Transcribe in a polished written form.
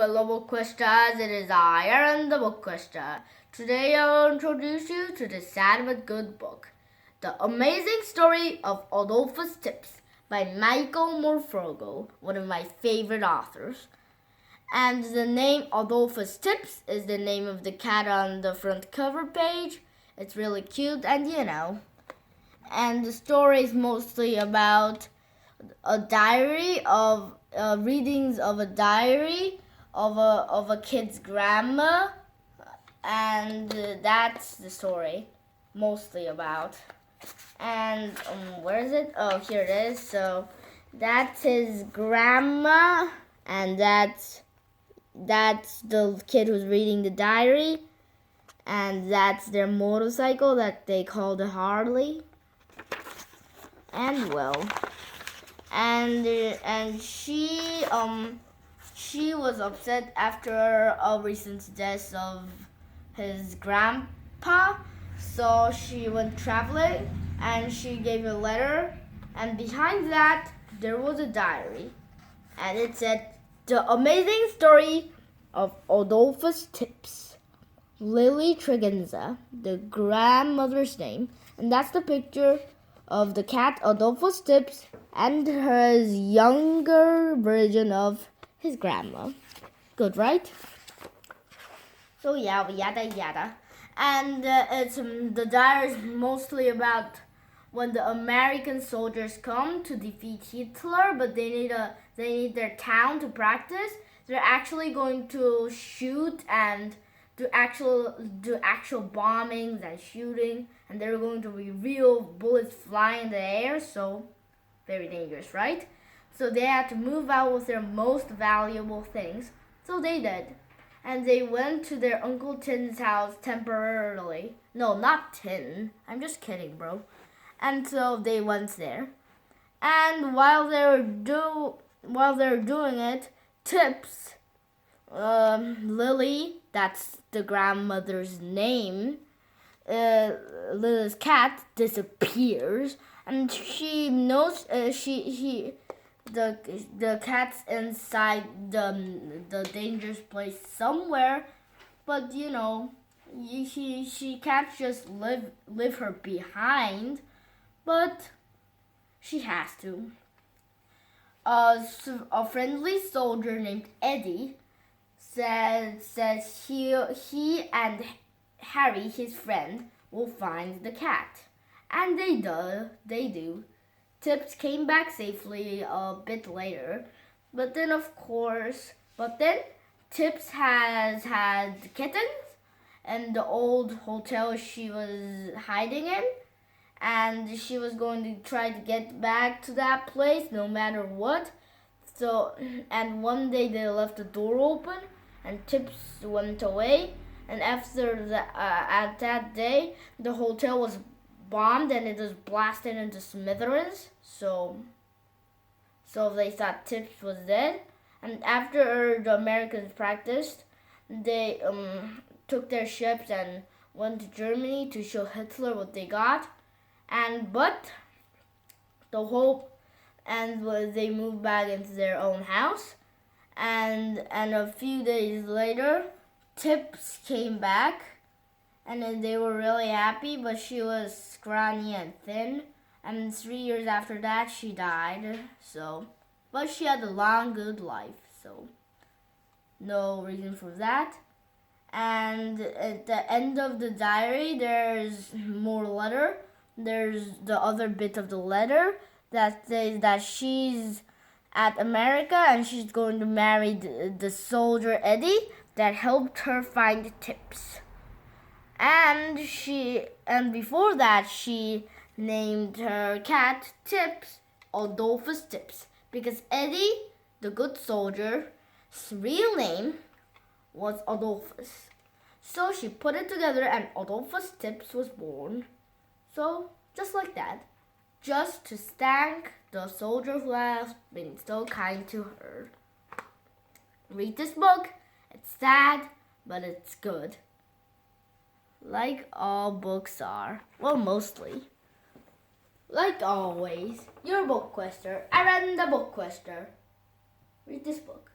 fellow BookQuesters, it is I, Aaron the BookQuester. Today I'll introduce you to the sad but good book, The Amazing Story of Adolphus Tips by Michael Morpurgo, one of my favorite authors. And the name Adolphus Tips is the name of the cat on the front cover page. It's really cute and And the story is mostly about a diary of readings of a diary of a kid's grandma, and that's the story mostly about. And where is it? Oh, here it is. So that's his grandma, and that's the kid who's reading the diary, and that's their motorcycle that they call the Harley. And she was upset after a recent death of his grandpa, so she went traveling and she gave a letter, and behind that there was a diary, and it said, "The Amazing Story of Adolphus Tips." Lily Tregenza, the grandmother's name, and that's the picture of the cat Adolphus Tips and his younger version of his grandma. Good, right? So yada yada. And it's the diary is mostly about when the American soldiers come to defeat Hitler, but they need their town to practice. They're actually going to shoot and do actual bombings and shooting, and there are going to be real bullets flying in the air, so very dangerous, right? So they had to move out with their most valuable things, so they did. And they went to their Uncle Tin's house temporarily. No, not Tin. I'm just kidding, bro. And so they went there. And while they were doing it, Tips, Lily, that's the grandmother's name, Lily's cat disappears, and she knows the cat's inside the dangerous place somewhere, but she can't just leave her behind, but she has to. A friendly soldier named Eddie says he and Harry, his friend, will find the cat, and they do. Tips came back safely a bit later, but then Tips has had kittens in the old hotel she was hiding in, and she was going to try to get back to that place no matter what. So, and one day they left the door open, and Tips went away. And after at that day, the hotel was bombed and it was blasted into smithereens. So they thought Tips was dead. And after the Americans practiced, they took their ships and went to Germany to show Hitler what they got. They moved back into their own house. And a few days later, Tips came back, and then they were really happy, but she was scrawny and thin, and 3 years after that she died, but she had a long good life, so no reason for that. And at the end of the diary there's more letter. There's the other bit of the letter that says that she's at America and she's going to marry the soldier Eddie that helped her find Tips. And before that she named her cat Tips Adolphus Tips, because Eddie, the good soldier's real name was Adolphus. So she put it together and Adolphus Tips was born. So just like that, just to thank the soldier who has been so kind to her. Read this book. It's sad, but it's good. Like all books are. Well, mostly. Like always, your BookQuester, Aaron the BookQuester. Read this book.